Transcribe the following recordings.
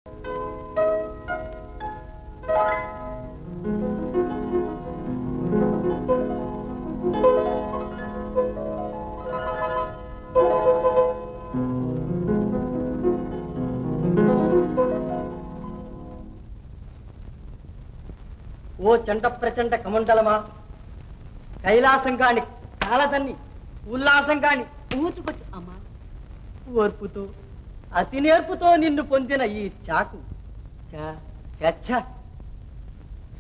ఓ చండ ప్రచండ కమండలమా, కైలాసం కాని కాలదన్ని ఉల్లాసం కాని ఊచుకొచ్చి అమ్మా, ఓర్పుతో అతి నేర్పుతో నిన్ను పొందిన ఈ చాకు చచ్చ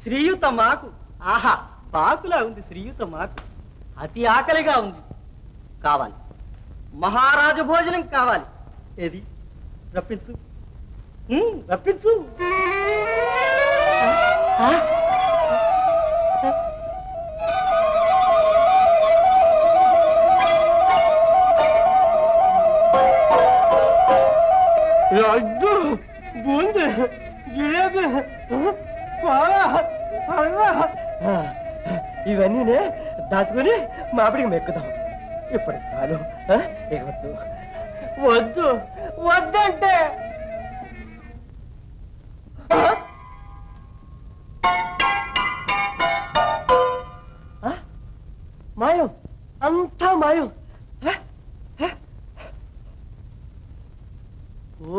శ్రీయుత మాకు, ఆహా బాకులా ఉంది శ్రీయుత మాకు. అతి ఆకలిగా ఉంది, కావాలి మహారాజు భోజనం కావాలి. ఏది రప్పించు, రప్పించు. లడ్డు, బూందీ, జిలేబీ, పాలా, హల్వా ఇవన్నీనే దాచుకుని మామిడికి మెక్కుదాం. ఇప్పుడు చాలు, వద్దు వద్దు వద్దంటే మాయం, అంతా మాయం.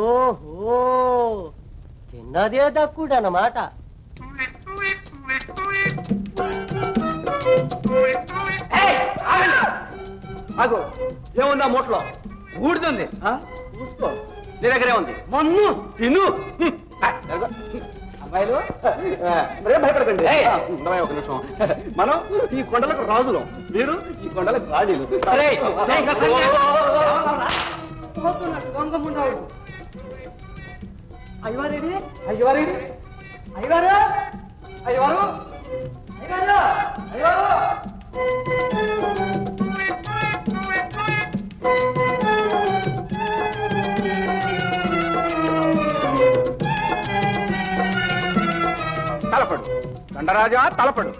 ఓహో, చిన్నదే దక్కుడు అన్నమాట. ఏముందా మూటలో? ఊడుతుంది. చూసుకో, నీ దగ్గరే ఉంది. మన్ను తిను. అమ్మాయిలు మరేం భయపడకండి. ఒక నిమిషం, మనం ఈ కొండలకు రాజులం, మీరు ఈ కొండలకు రాజీలు. అయ్యవారేడి, అయ్యవారేడి, అయ్యవారు, అయ్యవారు, అయ్యవారు, అయ్యవారు. తలపడు దండరాజా, తలపడు.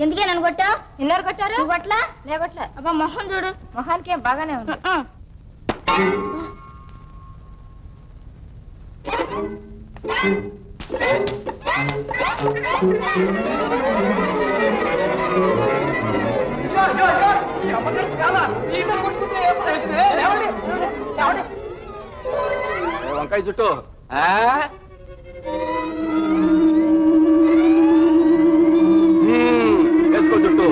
ఎందుకే నన్ను కొట్టా? నిన్నరు కొట్టారు? కొట్లా నే కొట్లా. అబ్బా మొహం చూడు, మొహానికి ఏం బాగానే ఉంది. వంకాయ చుట్టూ వేసుకో చుట్టూ.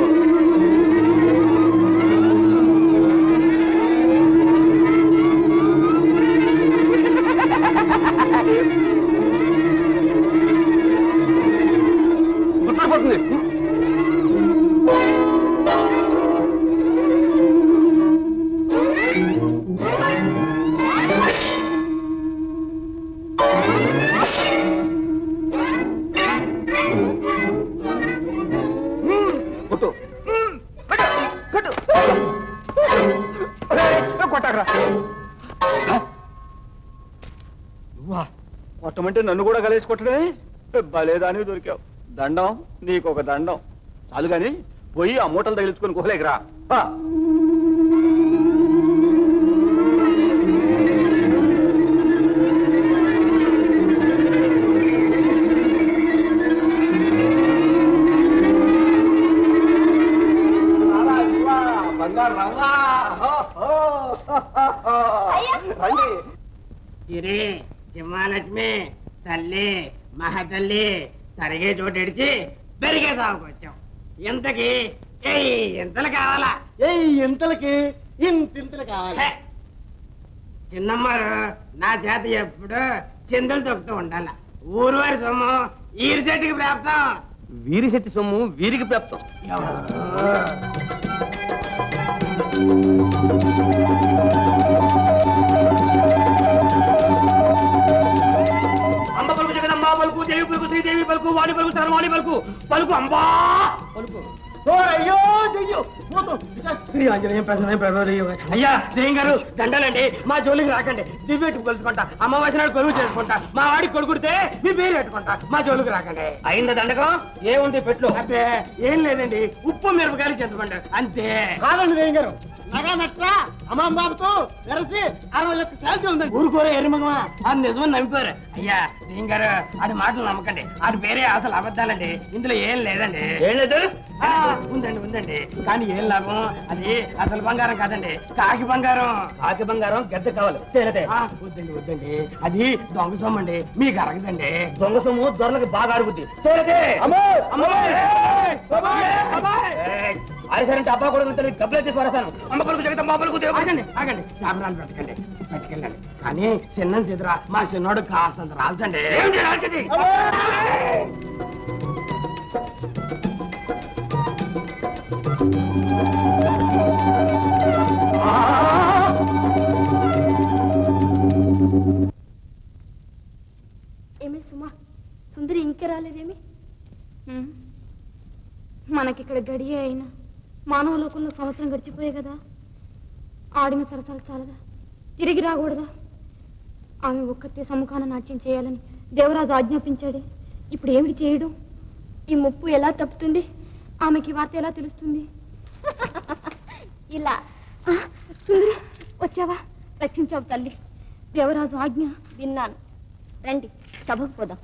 గుర్తుపడుతుంది. కొట్టమంటే నన్ను కూడా కలిసి కొట్టడే? భలేదాని దొరికావు. దండం, నీకు ఒక దండం. చాలు గాని పోయి ఆ మూటలు తగిలించుకొని కోలేకరా. సింహాలక్ష్మి తల్లి, మహాతల్లి తరిగే చోటిడిచి పెరిగే తాగుకొచ్చాం. ఇంతకి ఇంతలు కావాలా? ఇంతలకి ఇంతింతలు కావాలి. చిన్నమ్మారు నా చేత ఎప్పుడు చింతలు తొక్కుతూ ఉండాల. ఊరు వారి సొమ్ము ఈరి చెట్టుకి ప్రాప్తం. వీరి శెట్టి సొమ్ము వీరికి ప్రాప్తం. అంబ పలుకు, జగదంబా పలుకు, దేవి పలుకు, శ్రీదేవి పలుకు, వాణి పలుకు, సర్వాణి పలుకు, పలుకు అంబా పలుకు. అయ్యో దెయ్యం శ్రీ ఆంజనేయం ప్రసన్నయం అయ్యా దెయ్యం గారు దండాలండి మా జోలికి రాకండి దివ్యెట్టుకు కలుసుకుంటా అమావాస్య నాడు కొలువు చేసుకుంటా మా వాడికి కొడుకుడితే మీ పేరు పెట్టుకుంటా మా జోలికి రాకండి అయిందా దండకం ఏముంది పెట్లు అంటే ఏం లేదండి ఉప్పు మిరపకాయలు చింతపండు అంతే కాదండి దెయ్యం గారు నగా నట్రా అమ్మాబాబుతో వెరసి 60 శాంతి ఉంది ఊరుకోరే ఎర్రమగమా అది నిజమని నమ్మిపోయారు అయ్యా దెయ్యం గారు ఆడి మాటలు నమ్మకండి ఆడి పేరే అసలు అబద్ధాలండి ఇందులో ఏం లేదండి ఏం లేదు ఉందండి కానీ ఏం లాభం అది అసలు బంగారం కాదండి కాకి బంగారం గద్దె కావాలి వద్దండి అది దొంగ సొమ్ము అండి మీకు అరగదండి దొంగ సొమ్ము దొరలకు బాగా అరుగుద్ది ఆడిసారంటే అబ్బా కూడా డబ్బులు అయితే వరసాను అమ్మ పలుకు జగతం మా పలుకు ఆగండి శాపనాలు పట్టుకెళ్ళండి కానీ చిన్న చేతురా మా చిన్నోడు కాస్తంత రాల్చండి ఏమి సుమా సుందరి ఇంకే రాలేదేమి మనకిక్కడ గడియే అయినా మానవ లోకంలో సంవత్సరం గడిచిపోయే కదా ఆడిన సరసాలు చాలదా తిరిగి రాకూడదా ఆమె ఒక్కతే సముఖాన నాట్యం చేయాలని దేవరాజు ఆజ్ఞాపించాడే ఇప్పుడు ఏమిటి చేయడం ఈ ముప్పు ఎలా తప్పుతుంది ఆమెకి వార్త ఎలా తెలుస్తుంది ఇలా సుందరి వచ్చావా రక్షించావు తల్లి దేవరాజు ఆజ్ఞ విన్నాను రండి సభకు పోదాం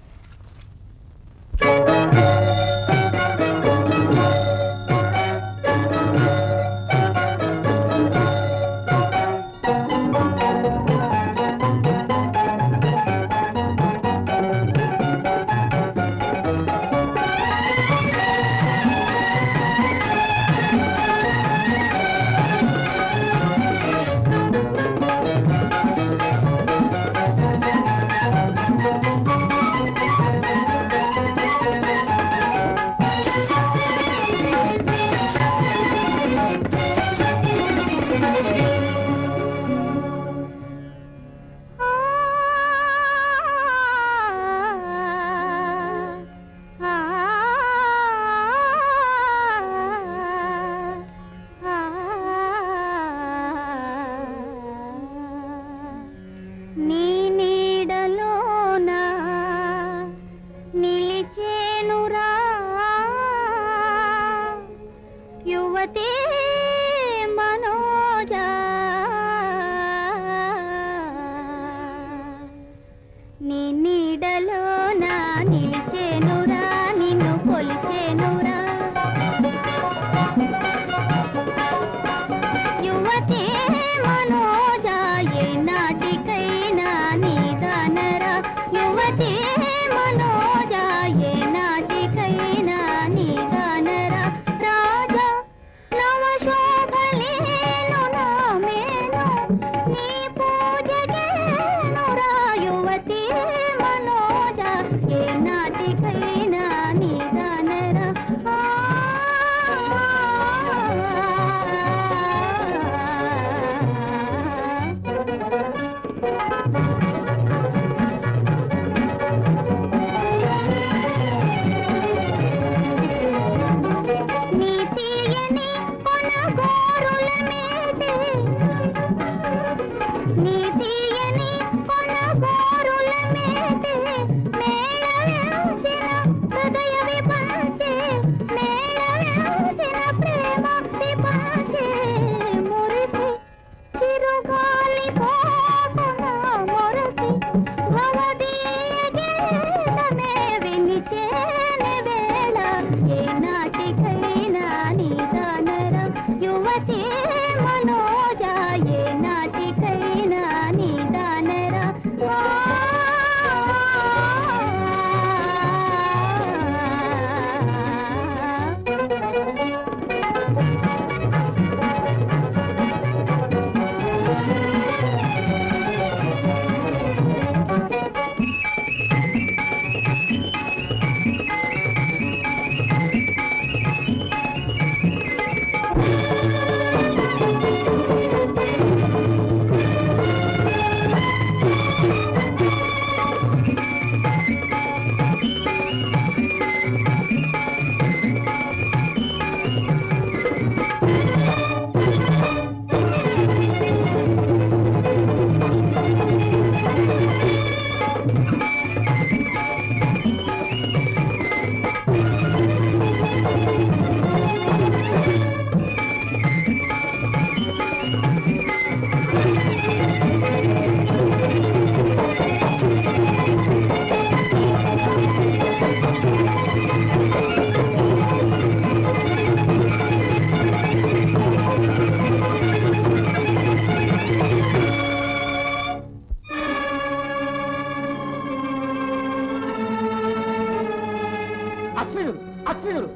నీతియని కొనగోరుల మేటే మేళవించిన అశ్వినుడు అశ్వినుడు